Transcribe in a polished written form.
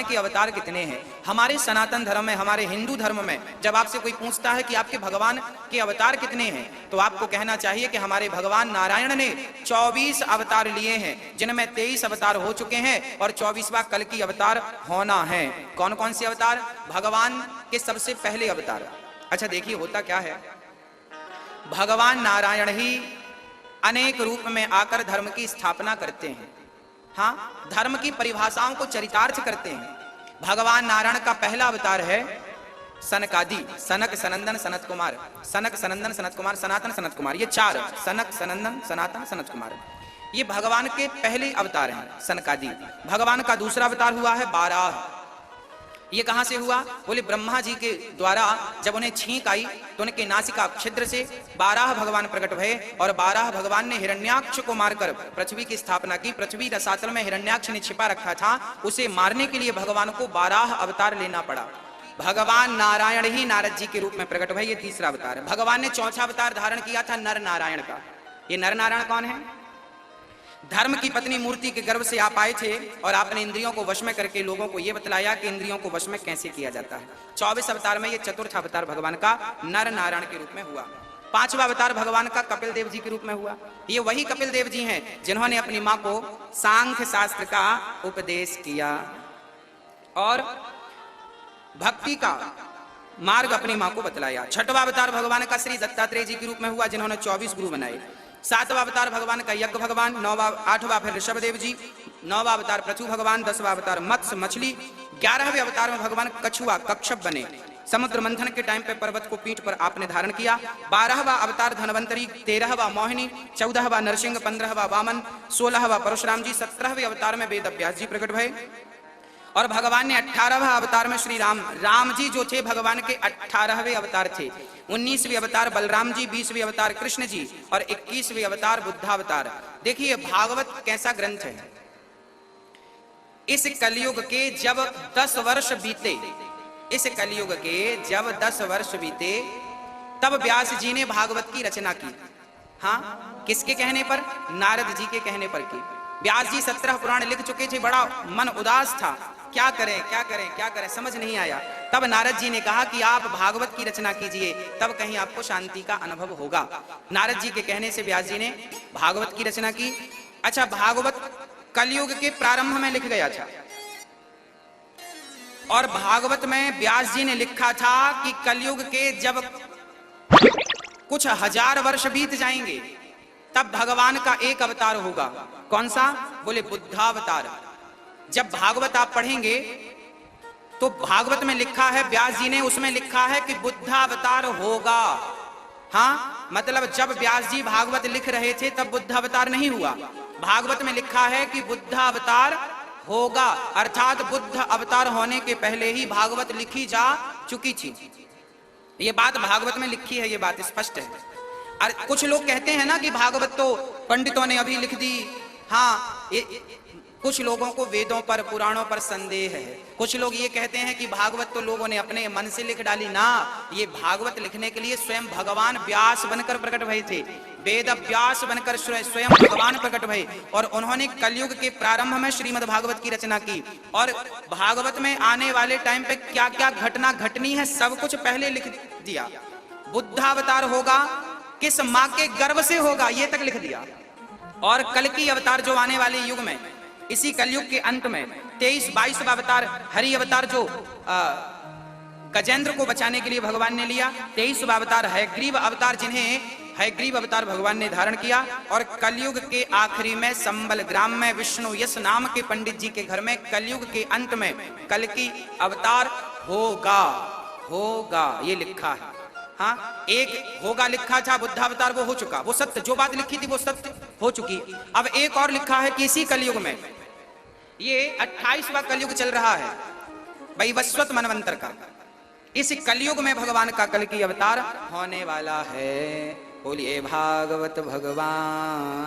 के अवतार कितने हैं। हमारे सनातन धर्म में, हमारे हिंदू धर्म में जब आपसे कोई पूछता है कि आपके भगवान के अवतार कितने हैं, तो आपको कहना चाहिए कि हमारे भगवान नारायण ने 24 अवतार लिए हैं, जिनमें 23 अवतार हो चुके हैं और 24वां कल की अवतार होना है। कौन कौन से अवतार? भगवान के सबसे पहले अवतार। अच्छा देखिए होता क्या है, भगवान नारायण ही अनेक रूप में आकर धर्म की स्थापना करते हैं। हाँ, धर्म की परिभाषाओं को चरितार्थ करते हैं। भगवान नारायण का पहला अवतार है सनकादि, सनक सनंदन सनत कुमार, सनक सनंदन सनत कुमार, सनातन सनत कुमार, ये 4 सनक सनंदन सनातन सनत कुमार, ये भगवान के पहले अवतार हैं सनकादि। भगवान का दूसरा अवतार हुआ है बाराह। ये कहां से हुआ? बोले ब्रह्मा जी के द्वारा जब उन्हें छींक आई तो उनके नासिका छिद्र से 12 भगवान प्रकट भये और 12 भगवान ने हिरण्याक्ष को मारकर पृथ्वी की स्थापना की। पृथ्वी रसातल में हिरण्याक्ष ने छिपा रखा था, उसे मारने के लिए भगवान को 12 अवतार लेना पड़ा। भगवान नारायण ही नारद जी के रूप में प्रकट भये, ये तीसरा अवतार है। भगवान ने चौथा अवतार धारण किया था नर नारायण का। ये नर नारायण कौन है? धर्म की पत्नी मूर्ति के गर्भ से आप आए थे और आपने इंद्रियों को वश में करके लोगों को यह बतलाया कि इंद्रियों को वश में कैसे किया जाता है। 24 अवतार में ये चतुर्थ अवतार भगवान का नर नारायण के रूप में हुआ। 5वां अवतार भगवान का कपिल देव जी के रूप में हुआ। ये वही कपिल देव जी हैं जिन्होंने अपनी मां को सांख्य शास्त्र का उपदेश किया और भक्ति का मार्ग अपनी मां को बतलाया। 6वां अवतार भगवान का श्री दत्तात्रेय जी के रूप में हुआ, जिन्होंने 24 गुरु बनाए। 7वां अवतार भगवान का यज्ञ भगवान, 8वां फिर ऋषभदेव जी, 9वां अवतार पृथु भगवान, 10वां अवतार मत्स्य मछली, 11वें अवतार में भगवान कछुआ कच्छप बने। समुद्र मंथन के टाइम पे पर्वत को पीठ पर आपने धारण किया। 12वां अवतार धनवंतरी, 13वां मोहिनी, 14वां नरसिंह, 15वां वामन, 16वां परशुराम जी, 17वें अवतार में वेद व्यास जी प्रकट भये और भगवान ने 18वां अवतार में श्री राम जी जो थे भगवान के 18वें अवतार थे। 19वें अवतार बलराम जी, 20वें अवतार कृष्ण जी और 21वें अवतार बुद्धावतार। देखिए भागवत कैसा ग्रंथ है। इस कलयुग के जब 10 वर्ष बीते, इस कलयुग के जब 10 वर्ष बीते तब व्यास जी ने भागवत की रचना की। हाँ, किसके कहने पर? नारद जी के कहने पर की। व्यास जी 17 पुराण लिख चुके थे, बड़ा मन उदास था, क्या करें क्या करें क्या करें, समझ नहीं आया। तब नारद जी ने कहा कि आप भागवत की रचना कीजिए, तब कहीं आपको शांति का अनुभव होगा। नारद जी के कहने से व्यास जी ने भागवत की रचना की। अच्छा, भागवत कलयुग के प्रारंभ में लिख गया था और भागवत में व्यास जी ने लिखा था कि कलयुग के जब कुछ 1000 वर्ष बीत जाएंगे तब भगवान का एक अवतार होगा। कौन सा? बोले बुद्धावतार। जब भागवत आप पढ़ेंगे तो भागवत में लिखा है, व्यास जी ने उसमें लिखा है कि बुद्धावतार होगा। हाँ, मतलब जब व्यास जी भागवत लिख रहे थे तब बुद्धावतार नहीं हुआ। भागवत में लिखा है कि बुद्धावतार होगा, अर्थात बुद्ध अवतार होने के पहले ही भागवत लिखी जा चुकी थी। ये बात भागवत में लिखी है, ये बात स्पष्ट है। और कुछ लोग कहते हैं ना कि भागवत तो पंडितों ने अभी लिख दी। हाँ, कुछ लोगों को वेदों पर पुराणों पर संदेह है। कुछ लोग ये कहते हैं कि भागवत तो लोगों ने अपने मन से लिख डाली। ना, ये भागवत लिखने के लिए स्वयं भगवान व्यास बनकर प्रकट भये थे। वेद व्यास बनकर स्वयं भगवान प्रकट भये और उन्होंने कलयुग के प्रारंभ में श्रीमद् भागवत की रचना की। और भागवत में आने वाले टाइम पे क्या क्या घटना घटनी है सब कुछ पहले लिख दिया। बुद्धावतार होगा, किस माँ के गर्भ से होगा, ये तक लिख दिया। और कल की अवतार जो आने वाले युग में, इसी कलयुग के अंत में 23-22वां अवतार हरि अवतार जो गजेंद्र को बचाने के लिए भगवान ने लिया। 23वां अवतार हयग्रीव अवतार, जिन्हें हयग्रीव अवतार भगवान ने धारण किया। और कलयुग के आखिरी में संबल ग्राम में विष्णु यश नाम के पंडित जी के घर में कलयुग के अंत में कल की अवतार होगा। होगा ये लिखा है। हाँ, एक होगा लिखा था बुद्धावतार, वो हो चुका, वो सत्य, जो बात लिखी थी वो सत्य हो चुकी। अब एक और लिखा है कि इसी कलयुग में, ये 28वां कलयुग चल रहा है वैवस्वत मनवंतर का, इस कलयुग में भगवान का कल की अवतार होने वाला है। बोलिए भागवत भगवान।